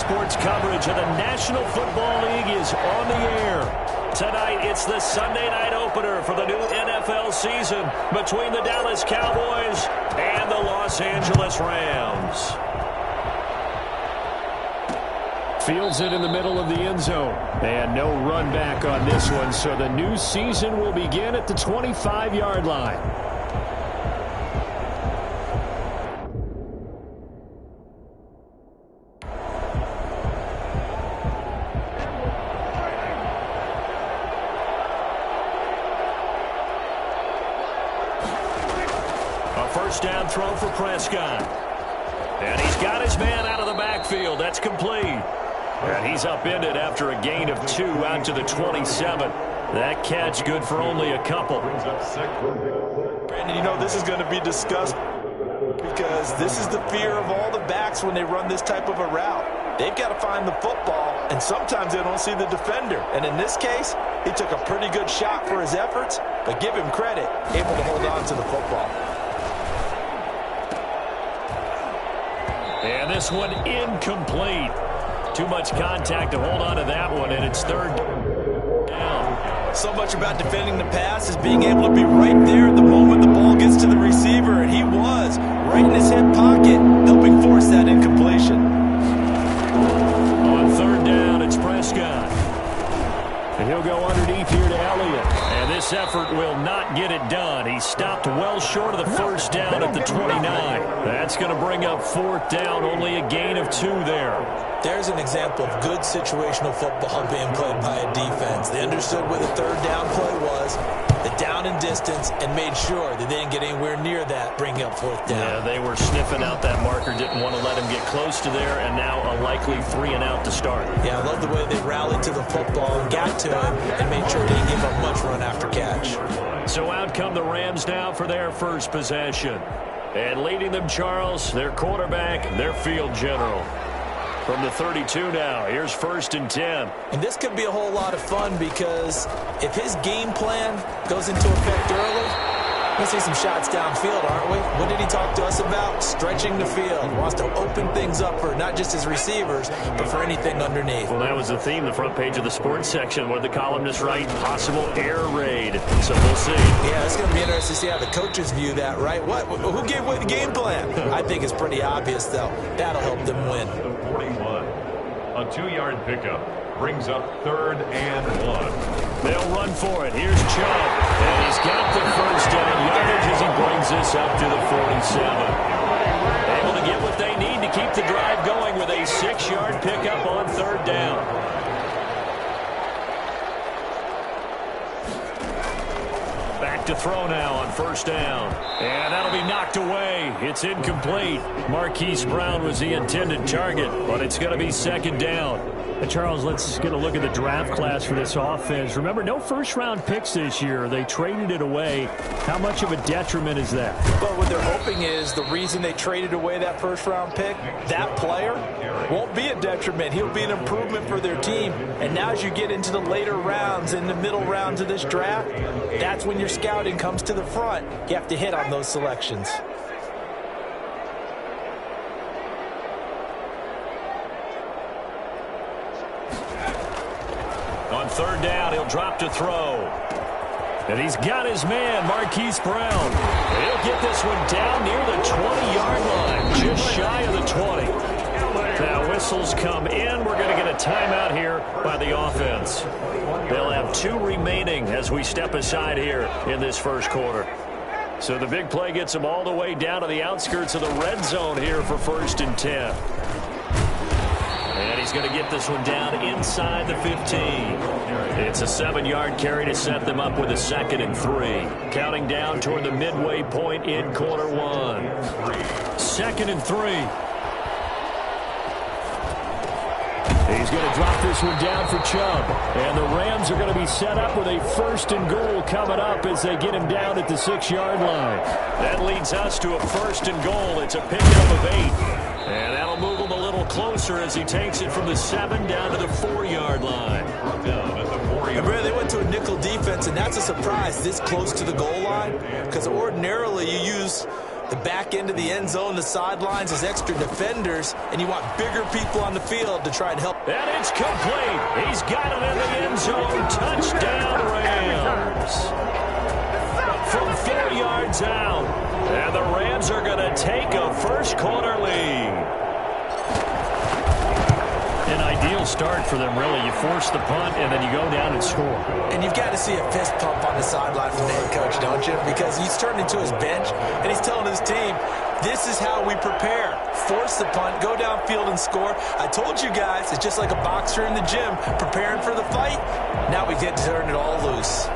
Sports coverage of the National Football League is on the air. Tonight, it's the Sunday night opener for the new NFL season between the Dallas Cowboys and the Los Angeles Rams. Fields it in the middle of the end zone. And no run back on this one, so the new season will begin at the 25-yard line. First down throw for Prescott. And he's got his man out of the backfield. That's complete. And he's upended after a gain of 2 out to the 27. That catch good for only a couple. Brandon, you know this is going to be discussed because this is the fear of all the backs when they run this type of a route. They've got to find the football, and sometimes they don't see the defender. And in this case, he took a pretty good shot for his efforts, but give him credit, able to hold on to the football. And this one incomplete. Too much contact to hold on to that one, and it's third down. So much about defending the pass is being able to be right there at the moment the ball gets to the receiver, and he was right in his hip pocket, helping force that incompletion. On third down, it's Prescott. And he'll go underneath here to Elliott. And this effort will not get it done. He stopped well short of the first down at the 29. That's going to bring up fourth down, only a gain of 2 there. There's an example of good situational football being played by a defense. They understood where the third down play was, the down and distance, and made sure that they didn't get anywhere near that, bringing up fourth down. Yeah, they were sniffing out that marker, didn't want to let him get close to there, and now a likely 3 and out to start. Yeah, I love the way they rallied to the football and got to him and made sure he didn't give up much run after catch. So out come the Rams now for their first possession. And leading them, Charles, their quarterback, their field general. From the 32 now, here's first and 10. And this could be a whole lot of fun because if his game plan goes into effect early, we'll see some shots downfield, aren't we? What did he talk to us about? Stretching the field. Wants to open things up for not just his receivers, but for anything underneath. Well, that was the theme, the front page of the sports section, where the columnists write possible air raid. So we'll see. Yeah, it's going to be interesting to see how the coaches view that, right? Who gave away the game plan? I think it's pretty obvious, though. That'll help them win. 41. A 2-yard pickup brings up 3rd and 1. They'll run for it. Here's Chubb. And he's got the first down yardage as he brings this up to the 47. Able to get what they need to keep the drive going with a 6-yard pickup on third down. Back to throw now on first down. And that'll be knocked away. It's incomplete. Marquise Brown was the intended target, but it's going to be second down. Charles, let's get a look at the draft class for this offense. Remember, no first-round picks this year. They traded it away. How much of a detriment is that? But what they're hoping is the reason they traded away that first-round pick, that player won't be a detriment. He'll be an improvement for their team. And now as you get into the later rounds, in the middle rounds of this draft, that's when your scouting comes to the front. You have to hit on those selections. On third down, he'll drop to throw. And he's got his man, Marquise Brown. And he'll get this one down near the 20-yard line, just shy of the 20. Now, whistles come in. We're going to get a timeout here by the offense. They'll have 2 remaining as we step aside here in this first quarter. So the big play gets them all the way down to the outskirts of the red zone here for first and 10. And he's going to get this one down inside the 15. It's a 7-yard carry to set them up with a 2nd and 3. Counting down toward the midway point in quarter 1. 2nd and 3. He's going to drop this one down for Chubb. And the Rams are going to be set up with a 1st and goal coming up as they get him down at the 6-yard line. That leads us to a 1st and goal. It's a pickup of 8. And that'll move him a little closer as he takes it from the 7 down to the 4-yard line. And Brad, they went to a nickel defense, and that's a surprise this close to the goal line, because ordinarily you use The back end of the end zone, the sidelines, has extra defenders, and you want bigger people on the field to try and help. And it's complete. He's got it in the end zone. Touchdown, Rams. From 4 yards out. And the Rams are going to take a first-quarter lead. An ideal start for them, really. You force the punt, and then you go down and score. And you've got to see a fist pump on the sideline from the head coach, don't you? Because he's turned into his bench, and he's telling his team, this is how we prepare. Force the punt, go downfield and score. I told you guys, it's just like a boxer in the gym preparing for the fight. Now we get to turn it all loose.